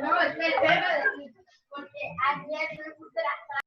No, espera, porque ayer me puse la...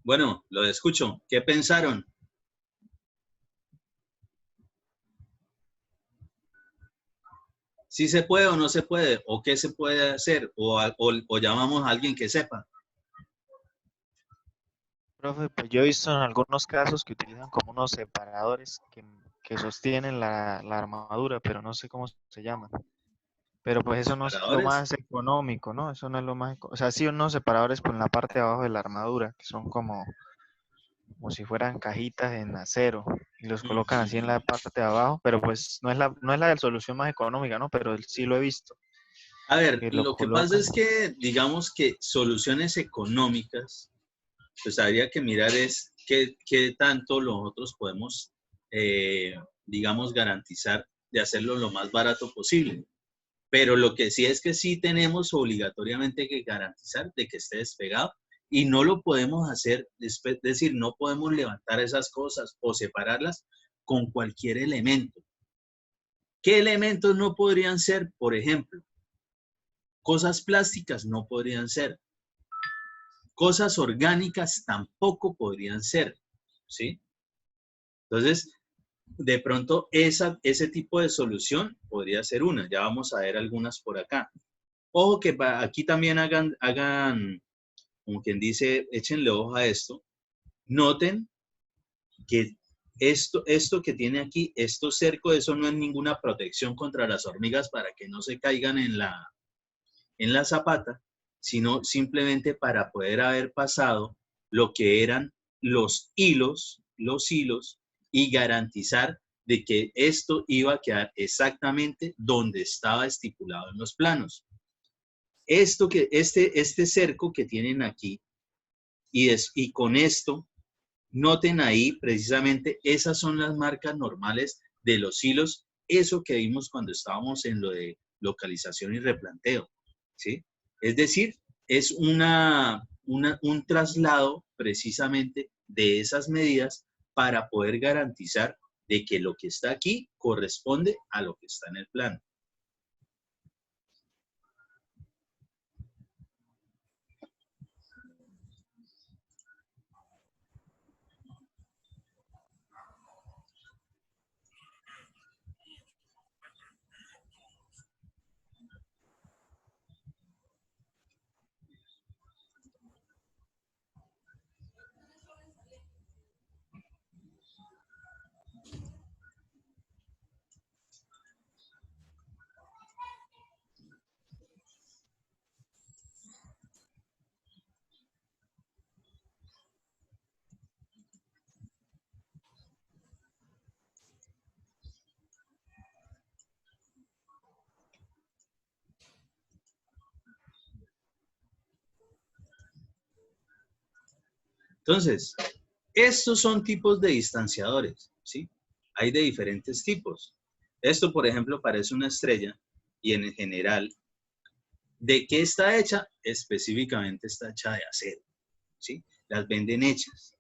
Bueno, lo escucho. ¿Qué pensaron? ¿Sí se puede o no se puede? ¿O qué se puede hacer? ¿O llamamos a alguien que sepa? Profe, pues yo he visto en algunos casos que utilizan como unos separadores que sostienen la armadura, pero no sé cómo se llaman. Pero pues eso no es lo ¿Separadores? más económico, ¿no? Eso no es lo más... O sea, sí unos separadores por la parte de abajo de la armadura, que son como si fueran cajitas en acero, y los colocan así en la parte de abajo, pero pues no es la solución más económica, ¿no? Pero sí lo he visto, A ver, que lo lo que pasa colocan. es que, digamos que soluciones económicas, pues habría que mirar es qué tanto nosotros podemos, digamos, garantizar de hacerlo lo más barato posible. Pero lo que sí es que sí tenemos obligatoriamente que garantizar de que esté despegado y no lo podemos hacer, es decir, no podemos levantar esas cosas o separarlas con cualquier elemento. ¿Qué elementos no podrían ser? Por ejemplo, cosas plásticas no podrían ser, cosas orgánicas tampoco podrían ser, ¿sí? Entonces, de pronto ese tipo de solución podría ser una. Ya vamos a ver algunas por acá. Ojo que aquí también hagan, como quien dice, échenle ojo a esto. Noten que esto que tiene aquí, esto cerco, eso no es ninguna protección contra las hormigas para que no se caigan en la zapata, sino simplemente para poder haber pasado lo que eran los hilos y garantizar de que esto iba a quedar exactamente donde estaba estipulado en los planos. Este cerco que tienen aquí y con esto, noten ahí precisamente esas son las marcas normales de los hilos, eso que vimos cuando estábamos en lo de localización y replanteo, ¿sí? Es decir, es un traslado precisamente de esas medidas para poder garantizar de que lo que está aquí corresponde a lo que está en el plano. Entonces, estos son tipos de distanciadores, ¿sí? Hay de diferentes tipos. Esto, por ejemplo, parece una estrella y en general, ¿de qué está hecha? Específicamente está hecha de acero, ¿sí? Las venden hechas.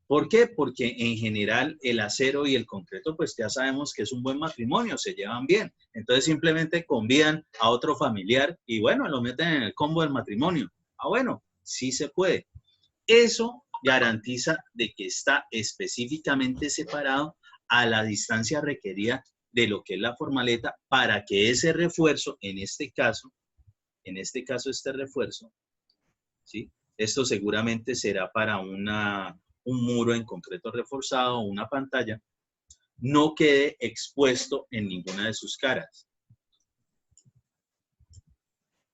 ¿Por qué? Porque en general el acero y el concreto, pues ya sabemos que es un buen matrimonio, se llevan bien. Entonces simplemente convidan a otro familiar y bueno, lo meten en el combo del matrimonio. Ah, bueno, sí se puede. Eso garantiza de que está específicamente separado a la distancia requerida de lo que es la formaleta para que ese refuerzo, en este caso este refuerzo, ¿sí? Esto seguramente será para un muro en concreto reforzado o una pantalla, no quede expuesto en ninguna de sus caras.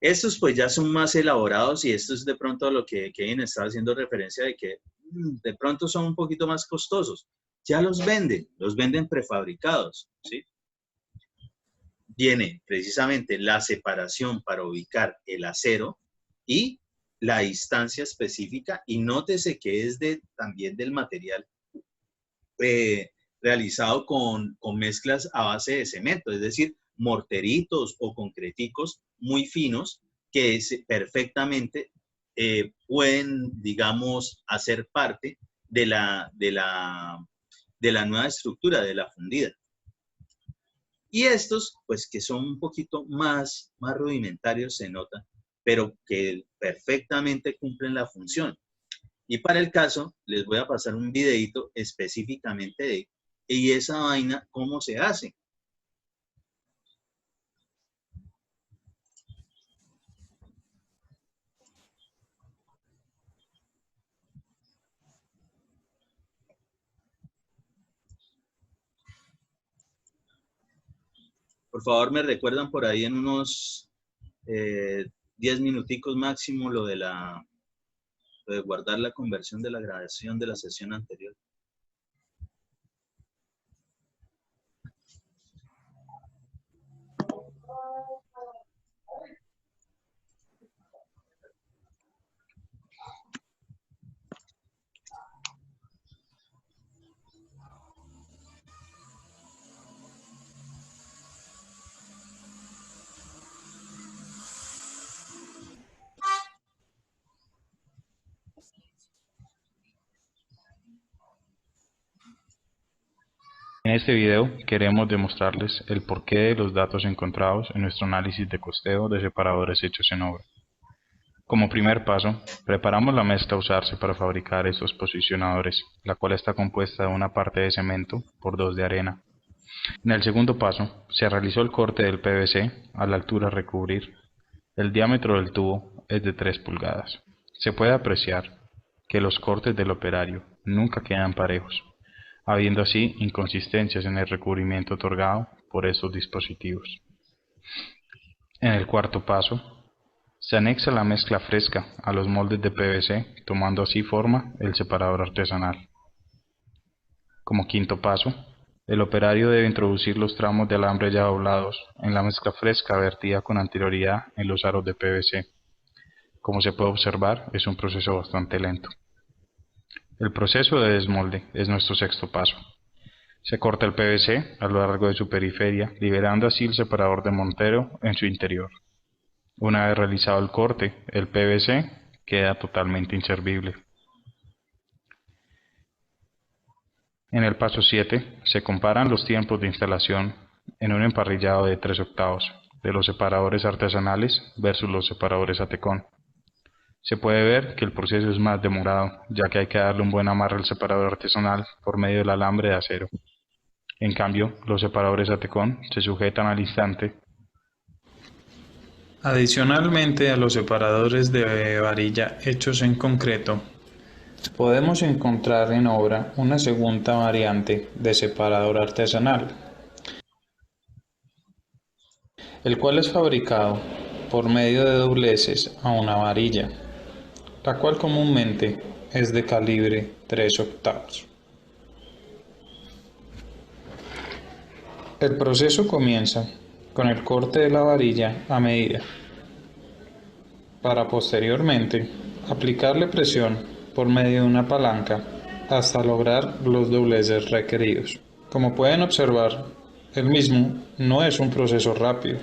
Estos pues ya son más elaborados y esto es de pronto a lo que Kevin estaba haciendo referencia de que de pronto son un poquito más costosos. Ya los venden prefabricados, ¿sí? Viene precisamente la separación para ubicar el acero y la distancia específica y nótese que es también del material realizado con mezclas a base de cemento, es decir, morteritos o concreticos muy finos que perfectamente pueden, digamos, hacer parte de la nueva estructura, de la fundida. Y estos, pues que son un poquito más rudimentarios, se nota, pero que perfectamente cumplen la función. Y para el caso, les voy a pasar un videito específicamente de y esa vaina, ¿cómo se hace? Por favor, me recuerdan por ahí en unos 10 minuticos máximo lo de guardar la conversión de la grabación de la sesión anterior. En este video queremos demostrarles el porqué de los datos encontrados en nuestro análisis de costeo de separadores hechos en obra. Como primer paso, preparamos la mezcla a usarse para fabricar estos posicionadores, la cual está compuesta de una parte de cemento por 2 de arena. En el segundo paso, se realizó el corte del PVC a la altura a recubrir. El diámetro del tubo es de 3 pulgadas. Se puede apreciar que los cortes del operario nunca quedan parejos, habiendo así inconsistencias en el recubrimiento otorgado por estos dispositivos. En el cuarto paso, se anexa la mezcla fresca a los moldes de PVC, tomando así forma el separador artesanal. Como quinto paso, el operario debe introducir los tramos de alambre ya doblados en la mezcla fresca vertida con anterioridad en los aros de PVC. Como se puede observar, es un proceso bastante lento. El proceso de desmolde es nuestro sexto paso. Se corta el PVC a lo largo de su periferia, liberando así el separador de montero en su interior. Una vez realizado el corte, el PVC queda totalmente inservible. En el paso 7 se comparan los tiempos de instalación en un emparrillado de 3/8 de los separadores artesanales versus los separadores ATECON. Se puede ver que el proceso es más demorado, ya que hay que darle un buen amarre al separador artesanal por medio del alambre de acero. En cambio, los separadores ATECON se sujetan al instante. Adicionalmente a los separadores de varilla hechos en concreto, podemos encontrar en obra una segunda variante de separador artesanal, el cual es fabricado por medio de dobleces a una varilla, la cual comúnmente es de calibre 3/8. El proceso comienza con el corte de la varilla a medida, para posteriormente aplicarle presión por medio de una palanca hasta lograr los dobleces requeridos. Como pueden observar, el mismo no es un proceso rápido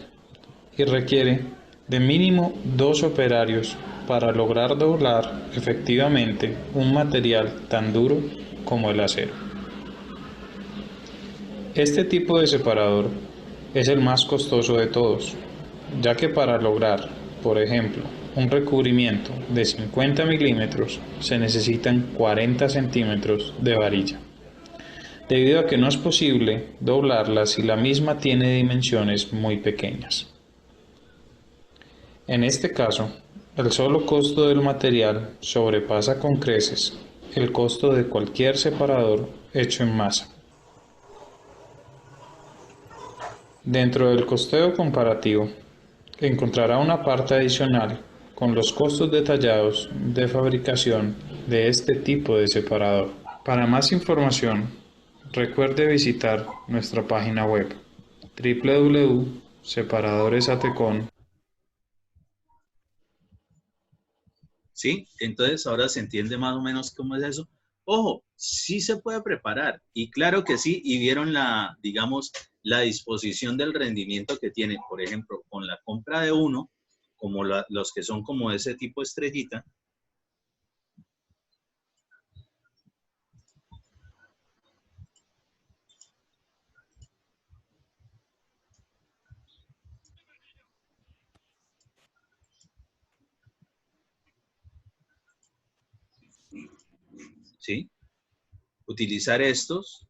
y requiere de mínimo 2 operarios para lograr doblar efectivamente un material tan duro como el acero. Este tipo de separador es el más costoso de todos, ya que para lograr, por ejemplo, un recubrimiento de 50 milímetros se necesitan 40 centímetros de varilla, debido a que no es posible doblarla si la misma tiene dimensiones muy pequeñas. En este caso, el solo costo del material sobrepasa con creces el costo de cualquier separador hecho en masa. Dentro del costeo comparativo, encontrará una parte adicional con los costos detallados de fabricación de este tipo de separador. Para más información, recuerde visitar nuestra página web www.separadoresatecon. ¿Sí? Entonces ahora se entiende más o menos cómo es eso. Ojo, sí se puede preparar y claro que sí, y vieron la, digamos, la disposición del rendimiento que tiene, por ejemplo, con la compra de uno, como los que son como ese tipo estrellita. ¿Sí? Utilizar estos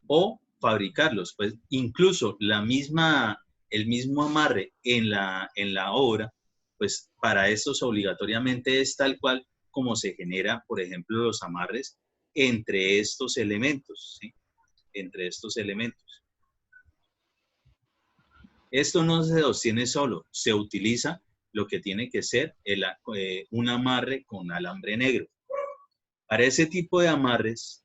o fabricarlos, pues incluso el mismo amarre en la obra, pues para estos obligatoriamente es tal cual como se genera, por ejemplo, los amarres entre estos elementos, ¿sí? Entre estos elementos. Esto no se sostiene solo, se utiliza lo que tiene que ser un amarre con alambre negro. Para ese tipo de amarres,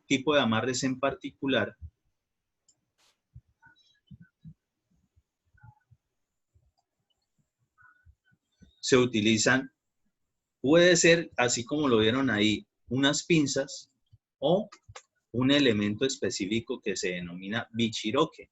tipo de amarres en particular, se utilizan, puede ser, así como lo vieron ahí, unas pinzas o un elemento específico que se denomina bichiroque.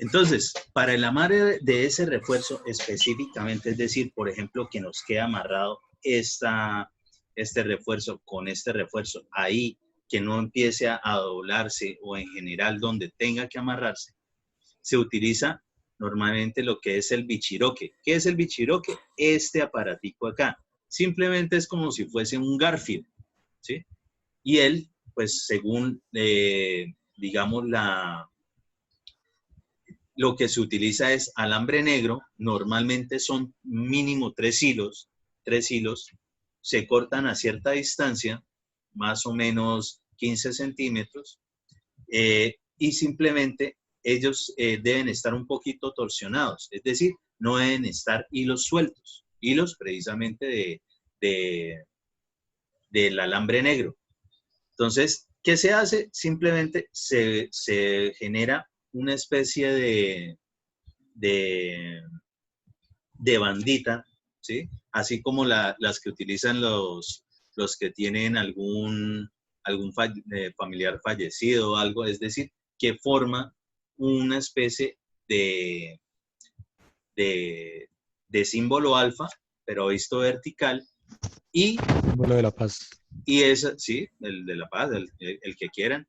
Entonces, para el amarre de ese refuerzo específicamente, es decir, por ejemplo, que nos quede amarrado este refuerzo con este refuerzo ahí, que no empiece a doblarse o en general donde tenga que amarrarse, se utiliza normalmente lo que es el bichiroque. ¿Qué es el bichiroque? Este aparatico acá. Simplemente es como si fuese un Garfield, ¿sí? Y él, pues según, digamos, lo que se utiliza es alambre negro, normalmente son mínimo 3 hilos, se cortan a cierta distancia, más o menos 15 centímetros, y simplemente ellos deben estar un poquito torsionados, es decir, no deben estar hilos sueltos, hilos precisamente del alambre negro. Entonces, ¿qué se hace? Simplemente se genera una especie de, de bandita, ¿sí? Así como las que utilizan los que tienen algún familiar fallecido o algo, es decir, que forma una especie de, de, de símbolo alfa, pero visto vertical, y Símbolo de la paz. Y esa, sí, el de la paz, el que quieran,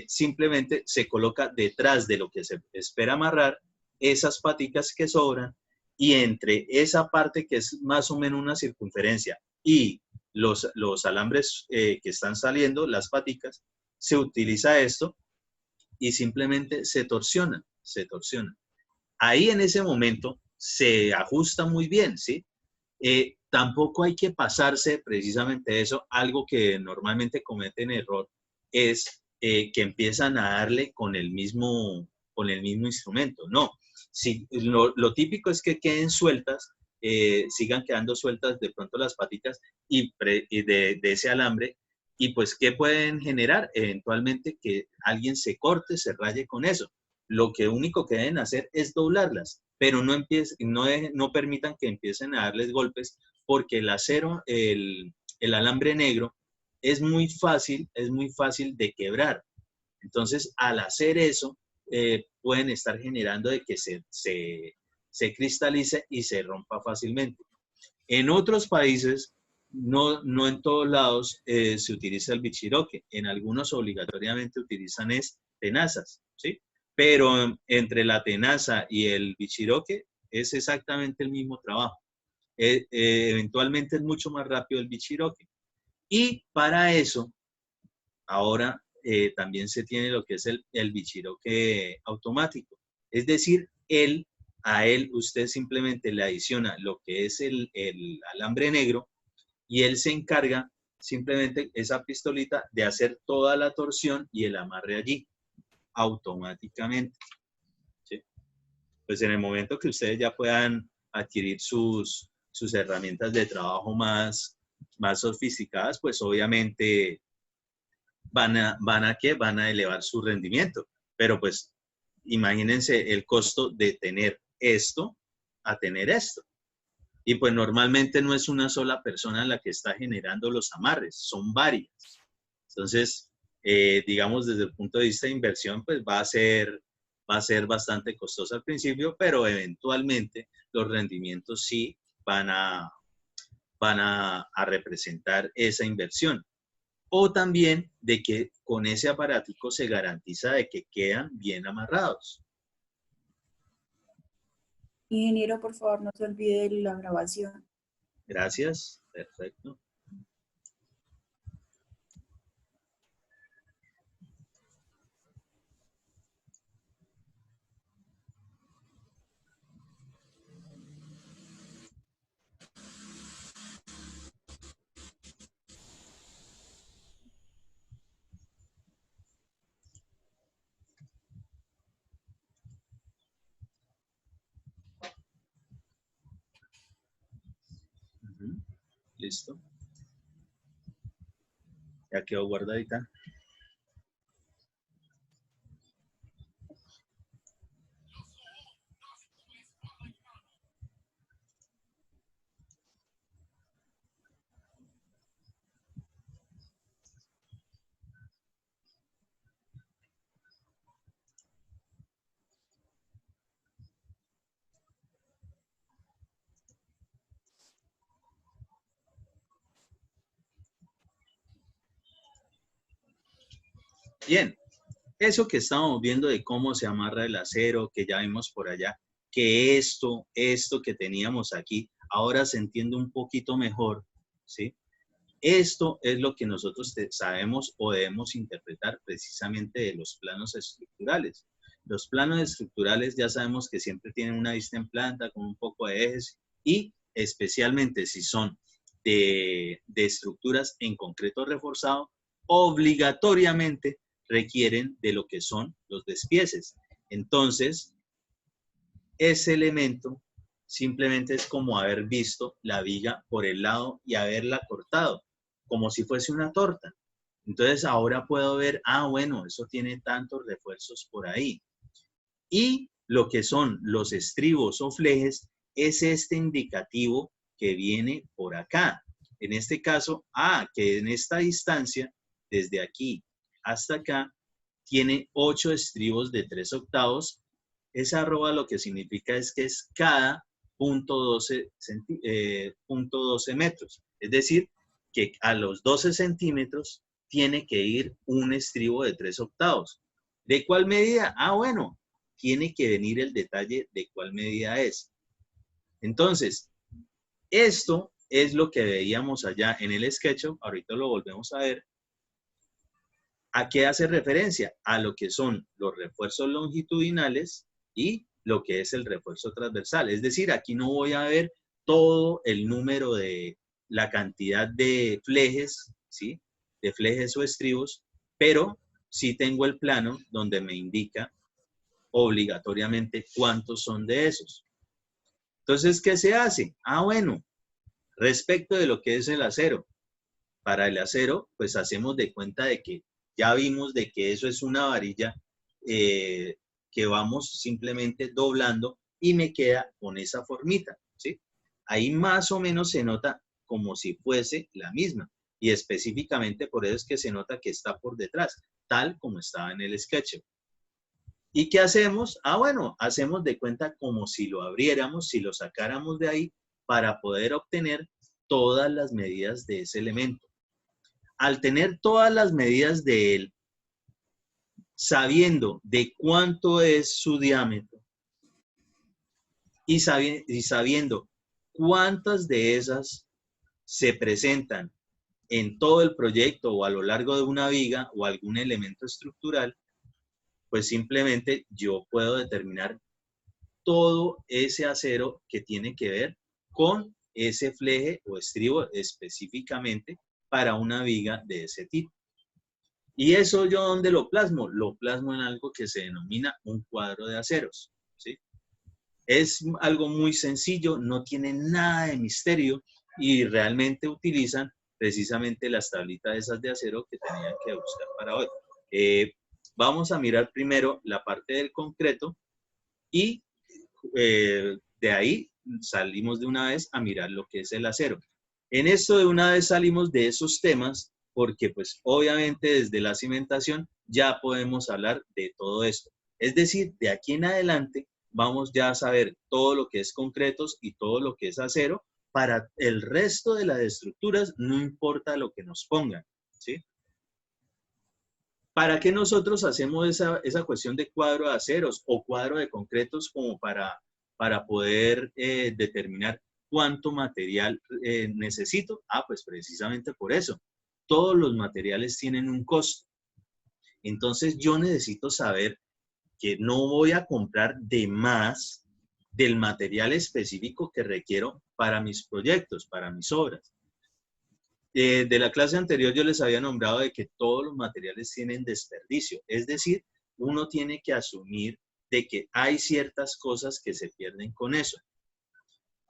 simplemente se coloca detrás de lo que se espera amarrar esas paticas que sobran y entre esa parte que es más o menos una circunferencia y los alambres que están saliendo, las paticas, se utiliza esto y simplemente se torsiona, se torsiona. Ahí en ese momento se ajusta muy bien, ¿sí? Tampoco hay que pasarse precisamente eso. Algo que normalmente cometen error es que empiezan a darle con el mismo instrumento. No, si, lo típico es que queden sueltas, sigan quedando sueltas de pronto las patitas y de ese alambre. Y pues, ¿qué pueden generar? Eventualmente que alguien se corte, se raye con eso. Lo que único que deben hacer es doblarlas, pero no permitan que empiecen a darles golpes, porque el acero, el alambre negro, es muy fácil de quebrar. Entonces, al hacer eso, pueden estar generando de que se cristalice y se rompa fácilmente. En otros países, no en todos lados se utiliza el bichiroque. En algunos obligatoriamente utilizan tenazas, ¿sí? Pero entre la tenaza y el bichiroque es exactamente el mismo trabajo. Eventualmente es mucho más rápido el bichiroque. Y para eso, ahora también se tiene lo que es el bichiroque automático. Es decir, a él usted simplemente le adiciona lo que es el alambre negro y él se encarga simplemente esa pistolita de hacer toda la torsión y el amarre allí automáticamente, ¿sí? Pues en el momento que ustedes ya puedan adquirir sus herramientas de trabajo más sofisticadas, pues obviamente van a elevar su rendimiento. Pero pues imagínense el costo de tener esto a tener esto. Y pues normalmente no es una sola persona la que está generando los amarres, son varias. Entonces, digamos, desde el punto de vista de inversión, pues va a ser bastante costoso al principio, pero eventualmente los rendimientos sí van a representar esa inversión. O también de que con ese aparatico se garantiza de que quedan bien amarrados. Ingeniero, por favor, no se olvide de la grabación. Gracias, perfecto. Listo. Ya quedó guardadita. Bien, eso que estábamos viendo de cómo se amarra el acero, que ya vimos por allá, que esto que teníamos aquí, ahora se entiende un poquito mejor, ¿sí? Esto es lo que nosotros sabemos o debemos interpretar precisamente de los planos estructurales. Los planos estructurales ya sabemos que siempre tienen una vista en planta con un poco de ejes y especialmente si son de estructuras en concreto reforzado, obligatoriamente requieren de lo que son los despieces. Entonces, ese elemento simplemente es como haber visto la viga por el lado y haberla cortado, como si fuese una torta. Entonces, ahora puedo ver, bueno, eso tiene tantos refuerzos por ahí. Y lo que son los estribos o flejes es este indicativo que viene por acá. En este caso, que en esta distancia, desde aquí hasta acá, tiene 8 estribos de 3/8. Esa arroba lo que significa es que es cada .12 metros. Es decir, que a los 12 centímetros tiene que ir un estribo de 3/8. ¿De cuál medida? Bueno, tiene que venir el detalle de cuál medida es. Entonces, esto es lo que veíamos allá en el SketchUp. Ahorita lo volvemos a ver. ¿A qué hace referencia? A lo que son los refuerzos longitudinales y lo que es el refuerzo transversal. Es decir, aquí no voy a ver todo el número de la cantidad de flejes, ¿sí? De flejes o estribos, pero sí tengo el plano donde me indica obligatoriamente cuántos son de esos. Entonces, ¿qué se hace? Bueno, respecto de lo que es el acero. Para el acero, pues hacemos de cuenta de que ya vimos de que eso es una varilla que vamos simplemente doblando y me queda con esa formita, ¿sí? Ahí más o menos se nota como si fuese la misma. Y específicamente por eso es que se nota que está por detrás, tal como estaba en el SketchUp. ¿Y qué hacemos? Bueno, hacemos de cuenta como si lo abriéramos, si lo sacáramos de ahí, para poder obtener todas las medidas de ese elemento. Al tener todas las medidas de él, sabiendo de cuánto es su diámetro y sabiendo cuántas de esas se presentan en todo el proyecto o a lo largo de una viga o algún elemento estructural, pues simplemente yo puedo determinar todo ese acero que tiene que ver con ese fleje o estribo específicamente para una viga de ese tipo. ¿Y eso yo dónde lo plasmo? Lo plasmo en algo que se denomina un cuadro de aceros, ¿sí? Es algo muy sencillo, no tiene nada de misterio y realmente utilizan precisamente las tablitas esas de acero que tenían que buscar para hoy. Vamos a mirar primero la parte del concreto y de ahí salimos de una vez a mirar lo que es el acero. En esto de una vez salimos de esos temas porque pues obviamente desde la cimentación ya podemos hablar de todo esto. Es decir, de aquí en adelante vamos ya a saber todo lo que es concretos y todo lo que es acero. Para el resto de las estructuras no importa lo que nos pongan, ¿sí? ¿Para qué nosotros hacemos esa cuestión de cuadro de aceros o cuadro de concretos como para poder determinar cuánto material necesito? Pues precisamente por eso. Todos los materiales tienen un costo. Entonces yo necesito saber que no voy a comprar de más del material específico que requiero para mis proyectos, para mis obras. De la clase anterior yo les había nombrado de que todos los materiales tienen desperdicio. Es decir, uno tiene que asumir de que hay ciertas cosas que se pierden con eso.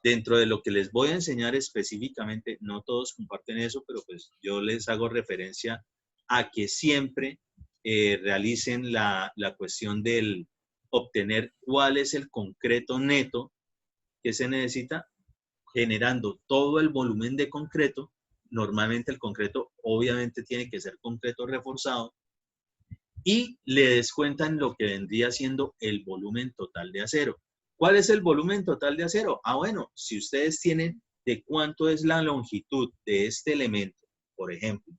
Dentro de lo que les voy a enseñar específicamente, no todos comparten eso, pero pues yo les hago referencia a que siempre realicen la cuestión del obtener cuál es el concreto neto que se necesita, generando todo el volumen de concreto. Normalmente el concreto obviamente tiene que ser concreto reforzado y le descuentan lo que vendría siendo el volumen total de acero. ¿Cuál es el volumen total de acero? Bueno, si ustedes tienen de cuánto es la longitud de este elemento, por ejemplo,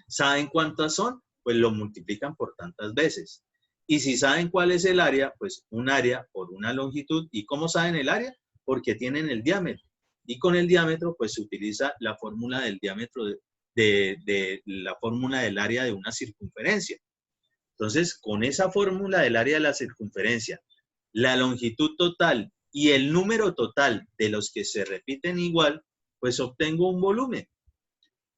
¿saben cuántas son? pues lo multiplican por tantas veces. Y si saben cuál es el área, pues un área por una longitud. ¿Y cómo saben el área? Porque tienen el diámetro. Y con el diámetro, pues se utiliza la fórmula del diámetro de la fórmula del área de una circunferencia. Entonces, con esa fórmula del área de la circunferencia, la longitud total y el número total de los que se repiten igual, pues obtengo un volumen.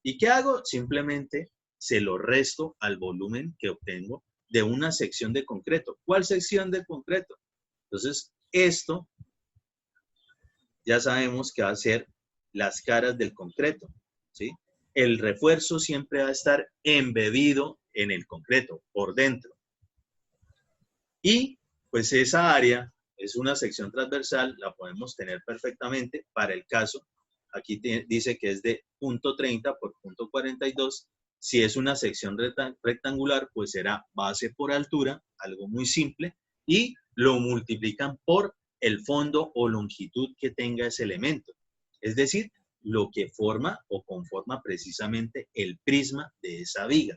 ¿Y qué hago? Simplemente se lo resto al volumen que obtengo de una sección de concreto. ¿Cuál sección de concreto? Entonces, esto ya sabemos que va a ser las caras del concreto, ¿sí? El refuerzo siempre va a estar embebido en el concreto, por dentro. Y pues esa área es una sección transversal, la podemos tener perfectamente para el caso. Aquí dice que es de 0.30 por 0.42. Si es una sección rectangular, pues será base por altura, algo muy simple, y lo multiplican por el fondo o longitud que tenga ese elemento. Es decir, lo que forma o conforma precisamente el prisma de esa viga.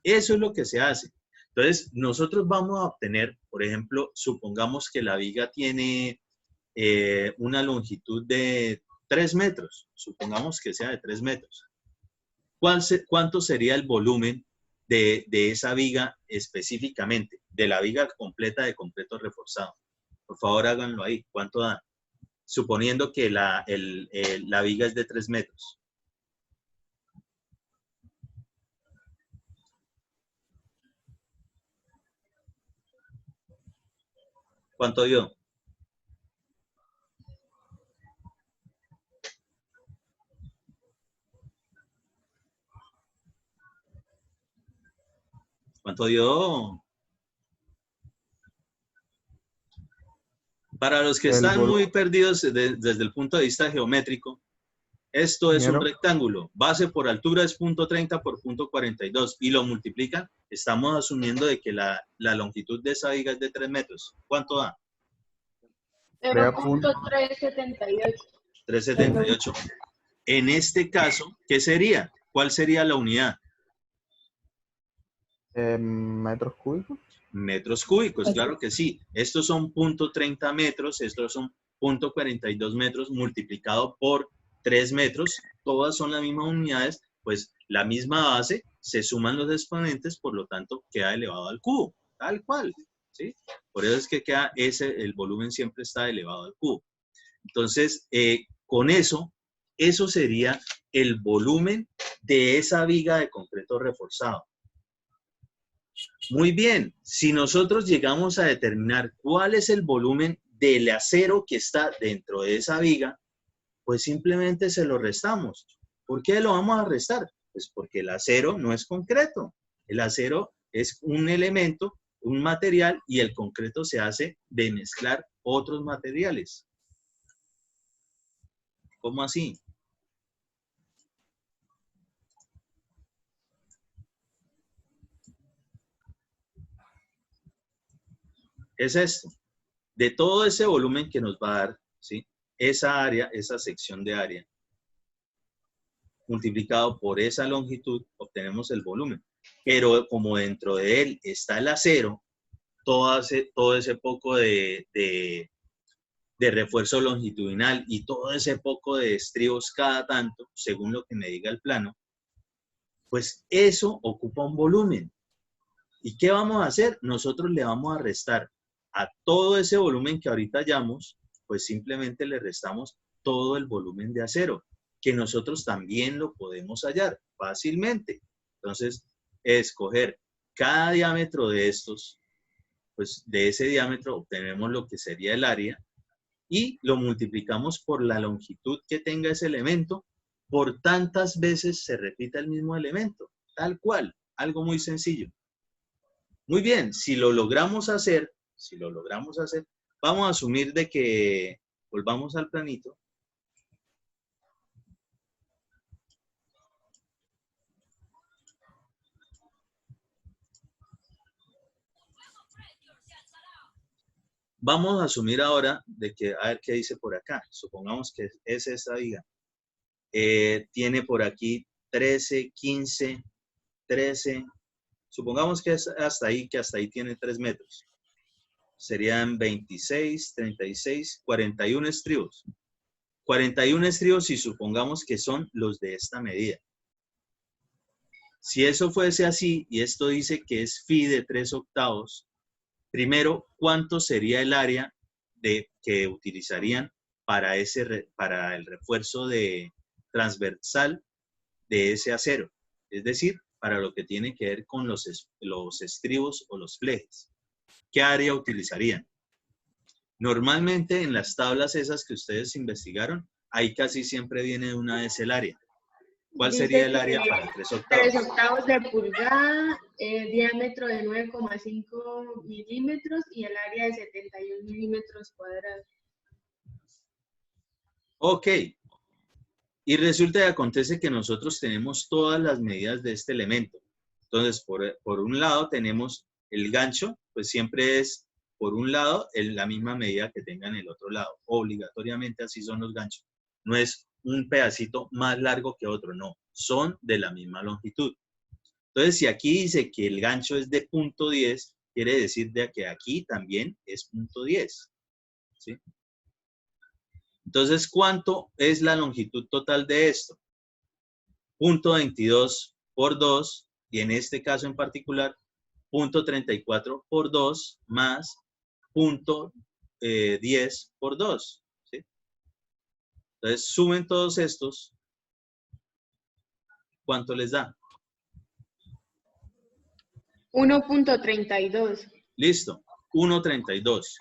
Eso es lo que se hace. Entonces, nosotros vamos a obtener, por ejemplo, supongamos que la viga tiene una longitud de 3 metros. Supongamos que sea de 3 metros. ¿Cuánto sería el volumen de esa viga específicamente? De la viga completa de concreto reforzado. Por favor, háganlo ahí. ¿Cuánto da? Suponiendo que la viga es de 3 metros. ¿Cuánto dio? ¿Cuánto dio? Para los que están muy perdidos desde el punto de vista geométrico, esto es un rectángulo. Base por altura es 0.30 por 0.42 y lo multiplican. Estamos asumiendo de que la longitud de esa viga es de 3 metros. ¿Cuánto da? 0.378. 378. En este caso, ¿qué sería? ¿Cuál sería la unidad? ¿Metros cúbicos? Metros cúbicos, claro que sí. Estos son 0.30 metros, estos son 0.42 metros multiplicado por 3 metros. Todas son las mismas unidades, pues la misma base, se suman los exponentes, por lo tanto queda elevado al cubo, tal cual, ¿sí? Por eso es que queda el volumen siempre está elevado al cubo. Entonces, con eso sería el volumen de esa viga de concreto reforzado. Muy bien, si nosotros llegamos a determinar cuál es el volumen del acero que está dentro de esa viga, pues simplemente se lo restamos. ¿Por qué lo vamos a restar? Pues porque el acero no es concreto. El acero es un elemento, un material, y el concreto se hace de mezclar otros materiales. ¿Cómo así? Es esto. De todo ese volumen que nos va a dar, ¿sí? Esa área, esa sección de área, multiplicado por esa longitud, obtenemos el volumen. Pero como dentro de él está el acero, todo ese poco de refuerzo longitudinal y todo ese poco de estribos cada tanto, según lo que me diga el plano, pues eso ocupa un volumen. ¿Y qué vamos a hacer? Nosotros le vamos a restar a todo ese volumen que ahorita hallamos, pues simplemente le restamos todo el volumen de acero, que nosotros también lo podemos hallar fácilmente. Entonces, escoger cada diámetro de estos, pues de ese diámetro obtenemos lo que sería el área y lo multiplicamos por la longitud que tenga ese elemento, por tantas veces se repita el mismo elemento, tal cual, algo muy sencillo. Muy bien, si lo logramos hacer, vamos a asumir de que, volvamos al planito. Vamos a asumir ahora de que, a ver qué dice por acá. Supongamos que es esta viga. Tiene por aquí 13, 15, 13, Supongamos que es hasta ahí, tiene 3 metros. Serían 26, 36, 41 estribos. 41 estribos y supongamos que son los de esta medida. Si eso fuese así, y esto dice que es phi de 3/8, primero, ¿cuánto sería el área que utilizarían para el refuerzo transversal de ese acero? Es decir, para lo que tiene que ver con los estribos o los flejes. ¿Qué área utilizarían? Normalmente en las tablas esas que ustedes investigaron, ahí casi siempre viene una vez el área. ¿Cuál sería el área para 3/8? 3/8 de pulgada, el diámetro de 9,5 milímetros y el área de 71 milímetros cuadrados. Ok. Y resulta y acontece que nosotros tenemos todas las medidas de este elemento. Entonces, por un lado tenemos el gancho, pues siempre es por un lado la misma medida que tenga en el otro lado. Obligatoriamente así son los ganchos. No es un pedacito más largo que otro, no. Son de la misma longitud. Entonces, si aquí dice que el gancho es de 0.10, quiere decir de que aquí también es 0.10. ¿Sí? Entonces, ¿cuánto es la longitud total de esto? 0.22 por 2, y en este caso en particular, 0.34 por 2 más 0.10 por 2. ¿Sí? Entonces, sumen todos estos. ¿Cuánto les da? 1.32. Listo, 1.32.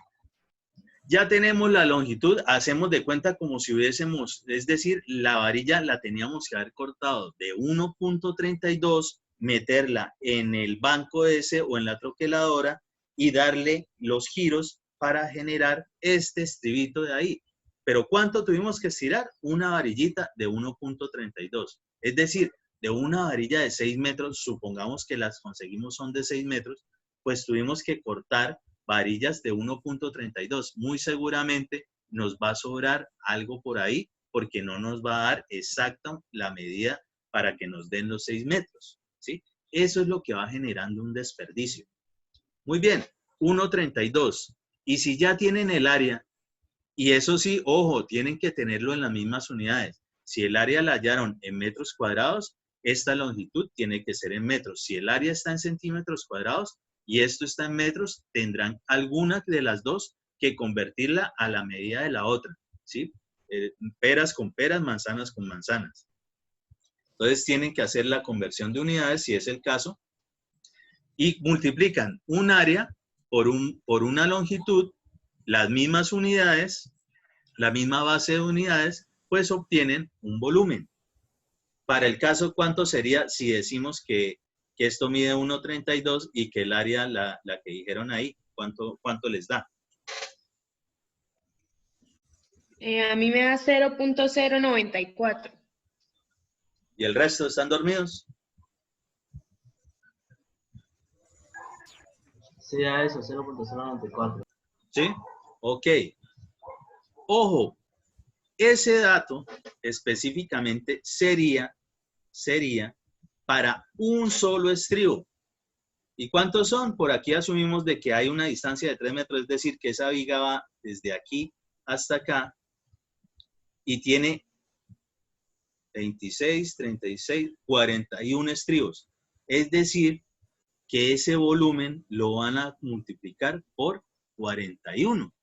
Ya tenemos la longitud, hacemos de cuenta como si hubiésemos, es decir, la varilla la teníamos que haber cortado de 1.32, meterla en el banco ese o en la troqueladora y darle los giros para generar este estribito de ahí. Pero ¿cuánto tuvimos que estirar? Una varillita de 1.32. Es decir, de una varilla de 6 metros, supongamos que las conseguimos son de 6 metros, pues tuvimos que cortar varillas de 1.32. Muy seguramente nos va a sobrar algo por ahí porque no nos va a dar exacta la medida para que nos den los 6 metros. ¿Sí? Eso es lo que va generando un desperdicio. Muy bien, 1.32. Y si ya tienen el área, y eso sí, ojo, tienen que tenerlo en las mismas unidades. Si el área la hallaron en metros cuadrados, esta longitud tiene que ser en metros. Si el área está en centímetros cuadrados, y esto está en metros, tendrán alguna de las dos que convertirla a la medida de la otra, ¿sí? Peras con peras, manzanas con manzanas. Entonces tienen que hacer la conversión de unidades, si es el caso, y multiplican un área por una longitud, las mismas unidades, la misma base de unidades, pues obtienen un volumen. Para el caso, ¿cuánto sería si decimos que esto mide 1.32 y que el área, la que dijeron ahí, ¿cuánto les da? A mí me da 0.094. ¿Y el resto están dormidos? Sí, a eso, 0.094. ¿Sí? Ok. Ojo, ese dato específicamente sería para un solo estribo. ¿Y cuántos son? Por aquí asumimos de que hay una distancia de 3 metros, es decir, que esa viga va desde aquí hasta acá y tiene 26, 36, 41 estribos. Es decir, que ese volumen lo van a multiplicar por 41.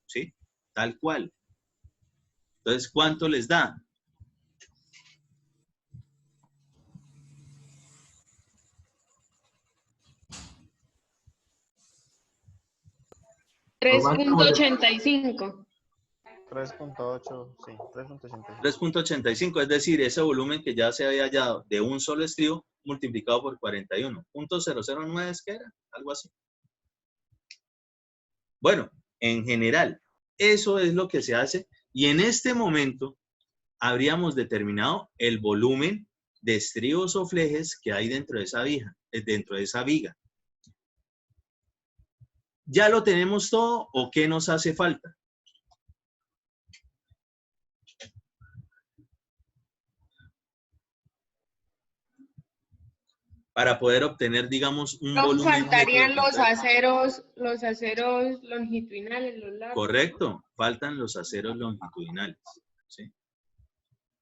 ¿Sí? Tal cual. Entonces, ¿cuánto les da? $3.85. 3.8, sí, 3.85. 3.85, es decir, ese volumen que ya se había hallado de un solo estribo multiplicado por 41. .009 es que era, algo así. Bueno, en general, eso es lo que se hace y en este momento habríamos determinado el volumen de estribos o flejes que hay dentro de esa viga. ¿Ya lo tenemos todo o qué nos hace falta? para poder obtener, digamos, un No volumen neto de faltarían concreto. los aceros longitudinales, los largos. Correcto, faltan los aceros longitudinales. ¿Sí?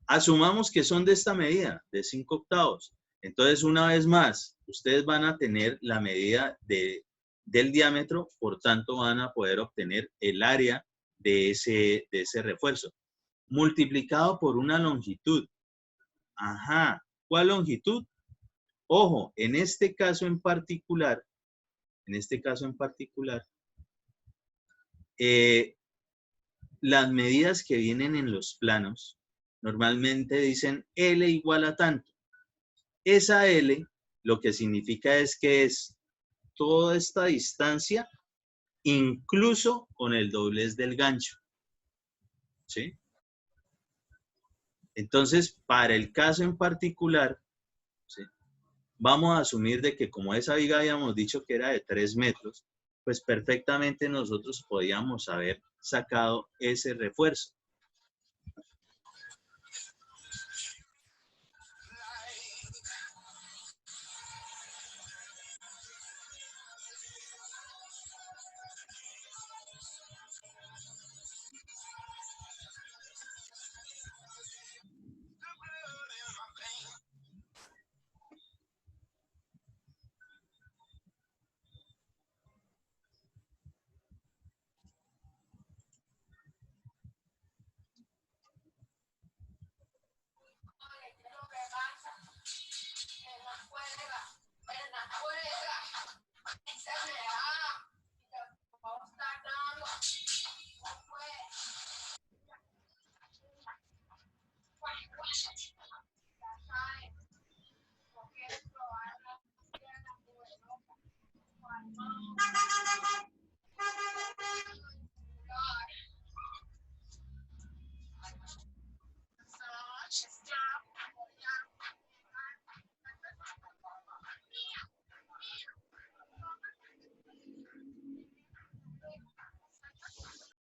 Asumamos que son de esta medida, de 5 octavos. Entonces, una vez más, ustedes van a tener la medida del diámetro, por tanto, van a poder obtener el área de ese refuerzo. Multiplicado por una longitud. Ajá, ¿cuál longitud? Ojo, en este caso en particular, las medidas que vienen en los planos normalmente dicen L igual a tanto. Esa L lo que significa es que es toda esta distancia, incluso con el doblez del gancho. ¿Sí? Entonces, para el caso en particular, ¿sí?, vamos a asumir de que como esa viga habíamos dicho que era de 3 metros, pues perfectamente nosotros podíamos haber sacado ese refuerzo.